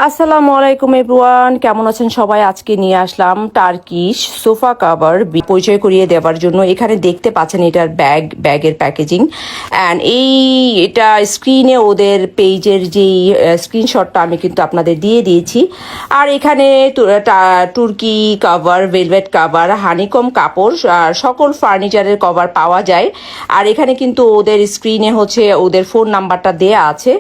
আসসালামু আলাইকুম এভরিওয়ান, কেমন আছেন সবাই? আজকে নিয়ে আসলাম টার্কিশ সোফা কভার পরিচয় করিয়ে দেওয়ার জন্য। এখানে দেখতে পাচ্ছেন এটার ব্যাগের প্যাকেজিং অ্যান্ড এটা স্ক্রিনে ওদের পেজের যেই স্ক্রিনশটটা আমি কিন্তু আপনাদের দিয়ে দিয়েছি। আর এখানে তুর্কি কভার, ভেলভেট কভার, হানিকম কাপড় আর সকল ফার্নিচারের কভার পাওয়া যায়। আর এখানে কিন্তু ওদের স্ক্রিনে হচ্ছে ওদের ফোন নাম্বারটা দেয়া আছে।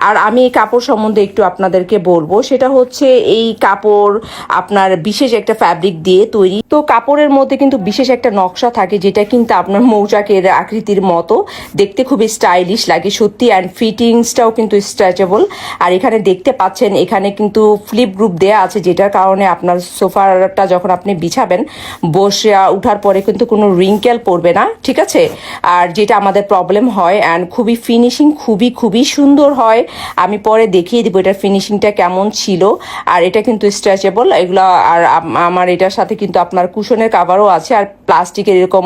আর আমি এই কাপড় সম্বন্ধে একটু আপনাদেরকে বলবো। সেটা হচ্ছে এই কাপড় আপনার বিশেষ একটা ফ্যাব্রিক দিয়ে তৈরি। তো কাপড়ের মধ্যে কিন্তু বিশেষ একটা নকশা থাকে, যেটা কিন্তু আপনার মৌচাকের আকৃতির মতো দেখতে খুবই স্টাইলিশ লাগে সত্যি। অ্যান্ড ফিটিংসটাও কিন্তু স্ট্রেচেবল। আর এখানে দেখতে পাচ্ছেন এখানে কিন্তু ফ্লিপ গ্রুপ দেয়া আছে, যেটার কারণে আপনার সোফাটা যখন আপনি বিছাবেন বসে উঠার পরে কিন্তু কোনো রিঙ্কেল পড়বে না, ঠিক আছে? আর যেটা আমাদের প্রবলেম হয়। অ্যান্ড খুবই ফিনিশিং খুবই সুন্দর হয়। আমি পরে দেখিয়ে দিব এটার ফিনিশিংটা কেমন ছিল। আর এটা কিন্তু স্ট্রেচেবল এগুলো। আর আমার এটার সাথে কিন্তু আপনার কুশনের কাভারও আছে, আর প্লাস্টিকের এরকম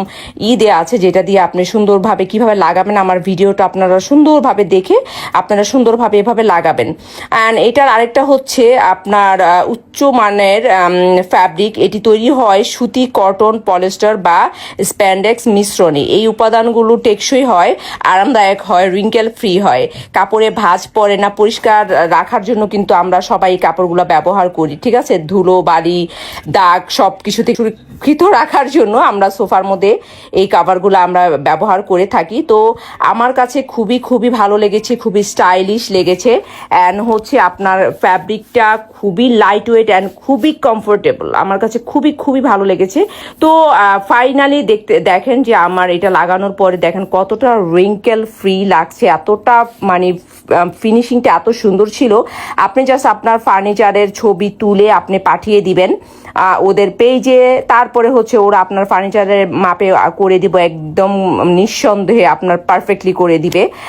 দেয়া আছে, যেটা দিয়ে আপনি সুন্দরভাবে কিভাবে লাগাবেন আমার ভিডিওটা আপনারা সুন্দরভাবে দেখে আপনারা সুন্দরভাবে এভাবে লাগাবেন। অ্যান্ড এটার আরেকটা হচ্ছে আপনার উচ্চ মানের ফ্যাব্রিক। এটি তৈরি হয় সুতি, কটন, পলিস্টার বা স্প্যান্ডেক্স মিশ্রণে। এই উপাদানগুলো টেকসই হয়, আরামদায়ক হয়, রিঙ্কেল ফ্রি হয়, কাপড়ে ভাঁজ পড়ে না। পরিষ্কার রাখার জন্য কিন্তু আমরা সবাই এই কাপড়গুলো ব্যবহার করি, ঠিক আছে? ধুলো, বালি, দাগ সব কিছু থেকে সুরক্ষিত রাখার জন্য আমরা সোফার মধ্যে এই কাভারগুলো আমরা ব্যবহার করে থাকি। তো আমার কাছে খুবই ভালো লেগেছে, খুবই স্টাইলিশ লেগেছে। অ্যান্ড হচ্ছে আপনার ফ্যাব্রিকটা খুবই লাইট ওয়েট অ্যান্ড খুবই কমফোর্টেবল। আমার কাছে খুবই ভালো লেগেছে। তো ফাইনালি দেখেন যে আমার এটা লাগানোর পরে দেখেন কতটা রিঙ্কেল ফ্রি লাগছে, এতটা মানে ফিনিশিংটা এত সুন্দর ছিল। আপনি জাস্ট আপনার ফার্নিচারের ছবি তুলে আপনি পাঠিয়ে দিবেন ওদের পেজে, তারপরে হচ্ছে ওরা আপনার ফার্নিচারের মাপে করে দিব, একদম নিঃসন্দেহে আপনার পারফেক্টলি করে দিবে।